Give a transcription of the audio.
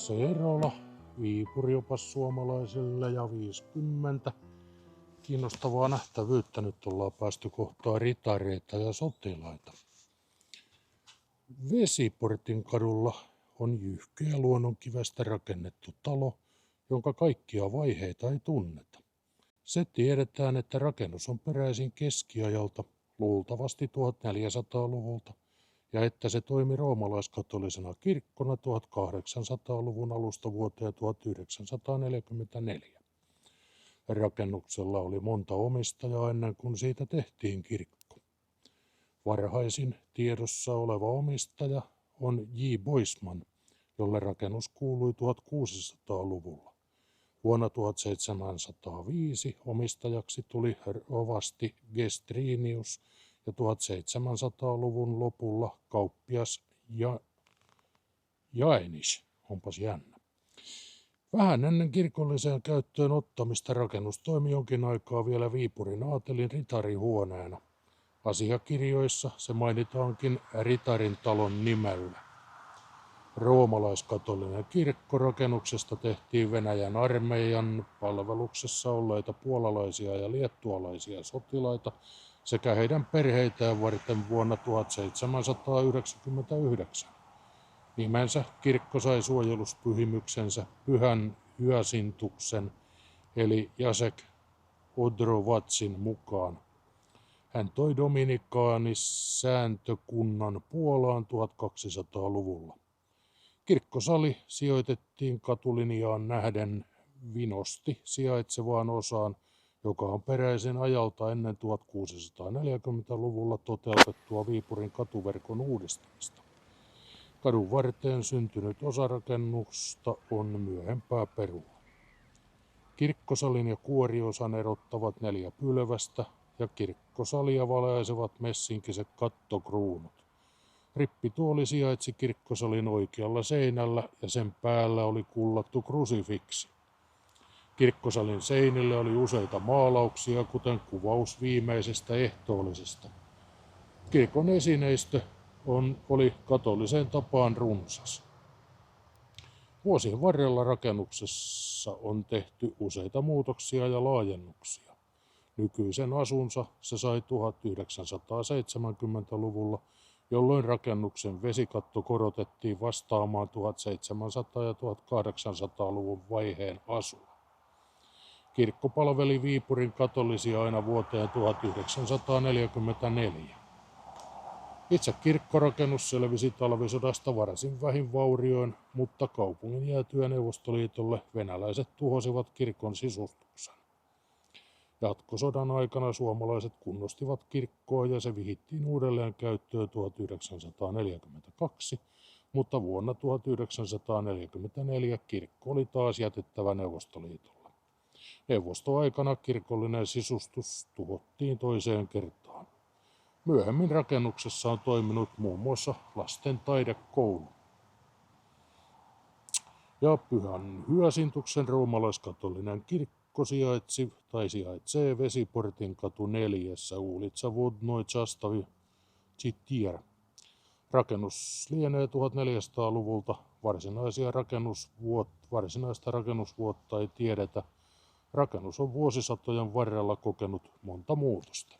Serola, Viipuriopas suomalaisille ja 50. Kiinnostavaa nähtävyyttä, nyt ollaan päästy kohtaan ritareita ja sotilaita. Vesiportin kadulla on jyhkeä luonnonkivestä rakennettu talo, jonka kaikkia vaiheita ei tunneta. Se tiedetään, että rakennus on peräisin keskiajalta, luultavasti 1400-luvulta, ja että se toimi roomalaiskatolisena kirkkona 1800-luvun alusta vuoteen 1944. Rakennuksella oli monta omistajaa ennen kuin siitä tehtiin kirkko. Varhaisin tiedossa oleva omistaja on J. Boisman, jolle rakennus kuului 1600-luvulla. Vuonna 1705 omistajaksi tuli rovasti Gestrinius ja 1700-luvun lopulla kauppias Jaenisch. Onpas jännä. Vähän ennen kirkolliseen käyttöön ottamista rakennus toimi jonkin aikaa vielä Viipurin aatelin ritarihuoneena. Asiakirjoissa se mainitaankin Ritarin talon nimellä. Roomalaiskatolinen kirkko rakennuksesta tehtiin Venäjän armeijan palveluksessa olleita puolalaisia ja liettualaisia sotilaita sekä heidän perheitään varten vuonna 1799. Nimensä kirkko sai suojeluspyhimyksensä Pyhän Hyasintuksen eli Jacek Odrovatsin mukaan. Hän toi dominikaanisääntökunnan Puolaan 1200-luvulla. Kirkkosali sijoitettiin katulinjaan nähden vinosti sijaitsevaan osaan, joka on peräisin ajalta ennen 1640-luvulla toteutettua Viipurin katuverkon uudistamista. Kadun varteen syntynyt osa rakennusta on myöhempää perua. Kirkkosalin ja kuoriosan erottavat 4 pylvästä ja kirkkosalia valaisevat messinkiset kattokruunut. Rippituoli sijaitsi kirkkosalin oikealla seinällä ja sen päällä oli kullattu krusifiksi. Kirkkosalin seinille oli useita maalauksia, kuten kuvaus viimeisestä ehtoollisesta. Kirkon esineistö oli katoliseen tapaan runsas. Vuosien varrella rakennuksessa on tehty useita muutoksia ja laajennuksia. Nykyisen asunsa se sai 1970-luvulla, jolloin rakennuksen vesikatto korotettiin vastaamaan 1700- ja 1800-luvun vaiheen asua. Kirkko palveli Viipurin katolisia aina vuoteen 1944. Itse kirkkorakennus selvisi talvisodasta varsin vähin vaurioin, mutta kaupungin jäätyä Neuvostoliitolle venäläiset tuhosivat kirkon sisustuksen. Jatkosodan aikana suomalaiset kunnostivat kirkkoa ja se vihittiin uudelleen käyttöön 1942, mutta vuonna 1944 kirkko oli taas jätettävä Neuvostoliitolle. Neuvostoaikana kirkollinen sisustus tuhottiin toiseen kertaan. Myöhemmin rakennuksessa on toiminut muun muassa lasten taidekoulu. Ja Pyhän Hyasintuksen roomalaiskatolinen kirkko sijaitsee Vesiportin katu 4 Ulitsa Vodnoi Chastavi Chitier. Rakennus lienee 1400-luvulta. Varsinaista rakennusvuotta ei tiedetä. Rakennus on vuosisatojen varrella kokenut monta muutosta.